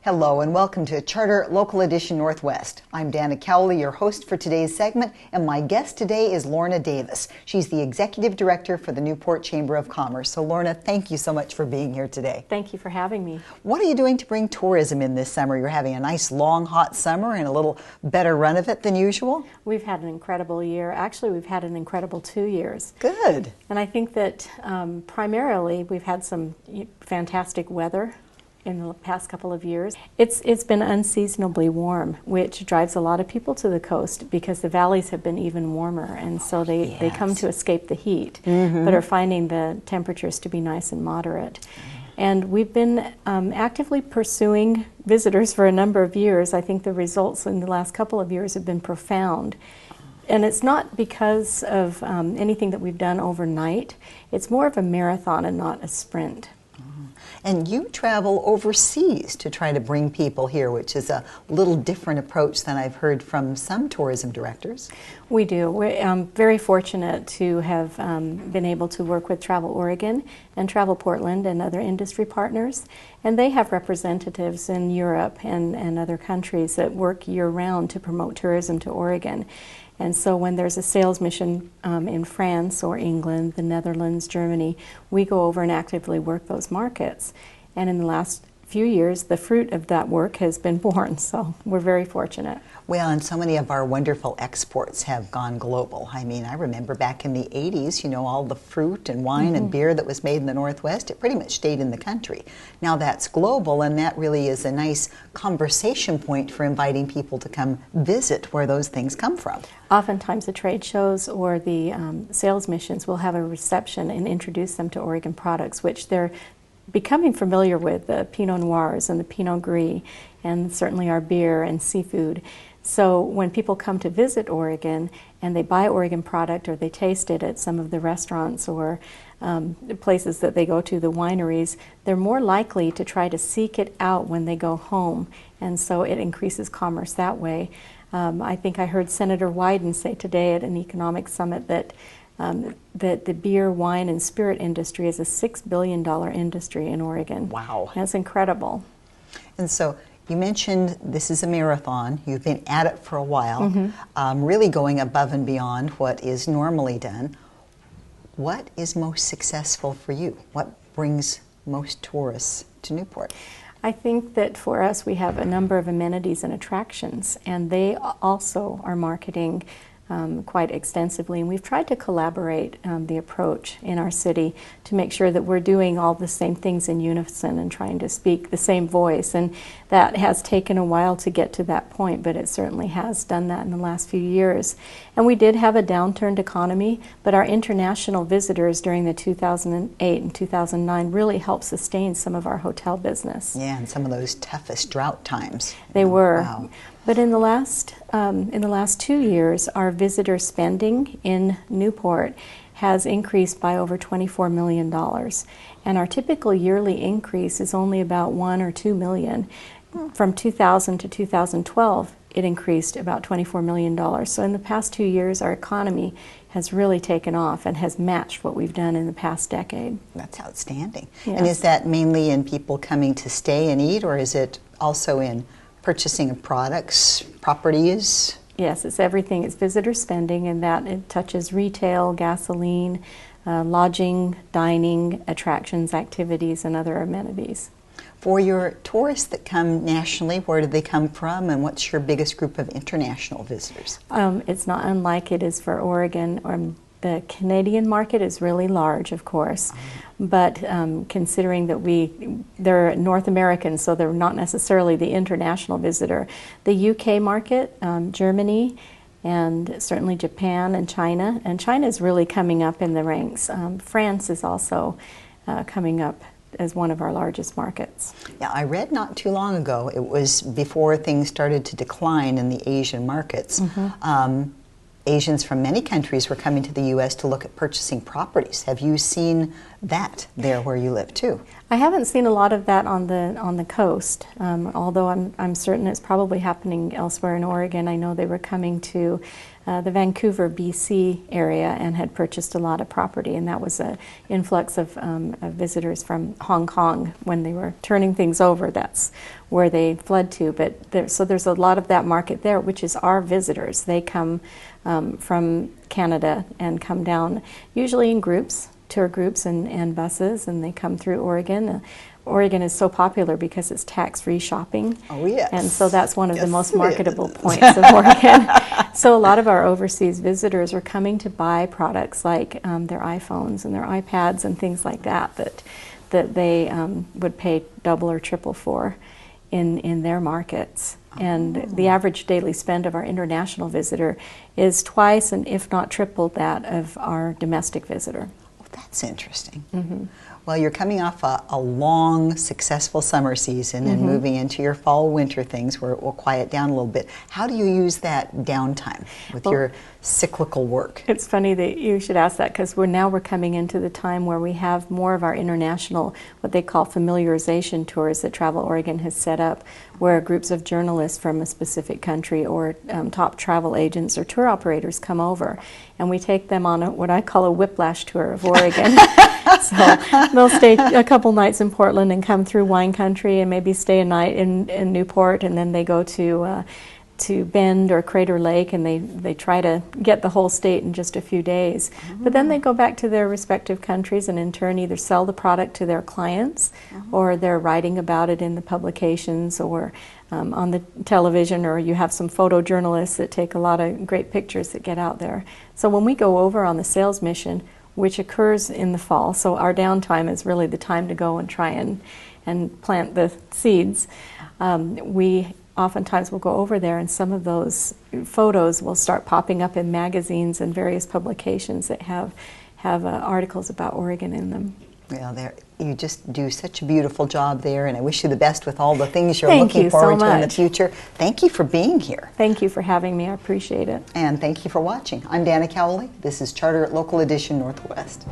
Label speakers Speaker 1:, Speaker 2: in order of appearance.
Speaker 1: Hello and welcome to Charter Local Edition Northwest. I'm Dana Cowley, your host for today's segment, and my guest today is Lorna Davis. She's the Executive Director for the Newport Chamber of Commerce. So Lorna, thank you so much for being here today.
Speaker 2: Thank you for having me.
Speaker 1: What are you doing to bring tourism in this summer? You're having a nice long hot summer and a little better run of it than usual?
Speaker 2: We've had an incredible year. Actually, we've had an incredible 2 years.
Speaker 1: Good.
Speaker 2: And I think that primarily we've had some fantastic weather in the past couple of years. It's been unseasonably warm, which drives a lot of people to the coast because the valleys have been even warmer, and so they come to escape the heat, but are finding the temperatures to be nice and moderate. And we've been actively pursuing visitors for a number of years. I think the results in the last couple of years have been profound. And it's not because of anything that we've done overnight. It's more of a marathon and not a sprint.
Speaker 1: And you travel overseas to try to bring people here, which is a little different approach than I've heard from some tourism directors.
Speaker 2: We do. We're very fortunate to have been able to work with Travel Oregon and Travel Portland and other industry partners. And they have representatives in Europe and other countries that work year-round to promote tourism to Oregon. And so when there's a sales mission in France or England, the Netherlands, Germany, we go over and actively work those markets. And in the last few years, the fruit of that work has been born, so we're very fortunate.
Speaker 1: Well, and so many of our wonderful exports have gone global. I mean, I remember back in the 80s, you know, all the fruit and wine and beer that was made in the Northwest, it pretty much stayed in the country. Now that's global, and that really is a nice conversation point for inviting people to come visit where those things come from.
Speaker 2: Oftentimes the trade shows or the sales missions will have a reception and introduce them to Oregon products, which they're becoming familiar with, the Pinot Noirs and the Pinot Gris, and certainly our beer and seafood. So when people come to visit Oregon and they buy Oregon product or they taste it at some of the restaurants or places that they go to, the wineries, they're more likely to try to seek it out when they go home, and so it increases commerce that way. I think I heard Senator Wyden say today at an economic summit that that the beer, wine, and spirit industry is a $6 billion industry in Oregon.
Speaker 1: Wow.
Speaker 2: That's incredible.
Speaker 1: And so you mentioned this is a marathon. You've been at it for a while, really going above and beyond what is normally done. What is most successful for you? What brings most tourists to Newport?
Speaker 2: I think that for us we have a number of amenities and attractions, and they also are marketing quite extensively, and we've tried to collaborate the approach in our city to make sure that we're doing all the same things in unison and trying to speak the same voice, and that has taken a while to get to that point, but it certainly has done that in the last few years. And we did have a downturned economy, but our international visitors during the 2008 and 2009 really helped sustain some of our hotel business.
Speaker 1: Yeah, and some of those toughest drought times.
Speaker 2: They were.
Speaker 1: Wow.
Speaker 2: But in the last 2 years, our visitor spending in Newport has increased by over $24 million. And our typical yearly increase is only about $1 or $2 million. From 2000 to 2012, it increased about $24 million. So in the past 2 years, our economy has really taken off and has matched what we've done in the past decade.
Speaker 1: That's outstanding.
Speaker 2: Yes.
Speaker 1: And is that mainly in people coming to stay and eat, or is it also in purchasing of products, properties?
Speaker 2: Yes, it's everything. It's visitor spending, and that it touches retail, gasoline, lodging, dining, attractions, activities, and other amenities.
Speaker 1: For your tourists that come nationally, where do they come from, and what's your biggest group of international visitors?
Speaker 2: It's not unlike it is for Oregon. The Canadian market is really large, of course, but considering that they're North American, so they're not necessarily the international visitor. The UK market, Germany, and certainly Japan and China is really coming up in the ranks. France is also coming up as one of our largest markets.
Speaker 1: Yeah, I read not too long ago, it was before things started to decline in the Asian markets, Asians from many countries were coming to the U.S. to look at purchasing properties. Have you seen that there where you live too?
Speaker 2: I haven't seen a lot of that on the coast, although I'm certain it's probably happening elsewhere in Oregon. I know they were coming to the Vancouver, BC area and had purchased a lot of property, and that was an influx of visitors from Hong Kong when they were turning things over. That's where they fled to. But so there's a lot of that market there, which is our visitors. They come from Canada and come down, usually in groups, tour groups and buses, and they come through Oregon. Oregon is so popular because it's tax-free shopping.
Speaker 1: Oh, yes.
Speaker 2: And so that's one of the most marketable
Speaker 1: is.
Speaker 2: points of Oregon. So a lot of our overseas visitors are coming to buy products like their iPhones and their iPads and things like that that they would pay double or triple for in their markets. And the average daily spend of our international visitor is twice and if not triple that of our domestic visitor.
Speaker 1: That's interesting. Mm-hmm. Well, you're coming off a long, successful summer season and moving into your fall, winter things where it will quiet down a little bit. How do you use that downtime with your cyclical work?
Speaker 2: It's funny that you should ask that, because we're coming into the time where we have more of our international, what they call familiarization tours that Travel Oregon has set up, where groups of journalists from a specific country or top travel agents or tour operators come over, and we take them on what I call a whiplash tour of Oregon. So they'll stay a couple nights in Portland and come through wine country and maybe stay a night in Newport, and then they go to Bend or Crater Lake, and they try to get the whole state in just a few days. But then they go back to their respective countries and in turn either sell the product to their clients or they're writing about it in the publications or on the television, or you have some photojournalists that take a lot of great pictures that get out there. So when we go over on the sales mission, which occurs in the fall, so our downtime is really the time to go and try and plant the seeds, we oftentimes will go over there, and some of those photos will start popping up in magazines and various publications that have articles about Oregon in them.
Speaker 1: Well, you just do such a beautiful job there, and I wish you the best with all the things you're looking forward to in the future. Thank you for being here.
Speaker 2: Thank you for having me. I appreciate it.
Speaker 1: And thank you for watching. I'm Dana Cowley. This is Charter at Local Edition Northwest.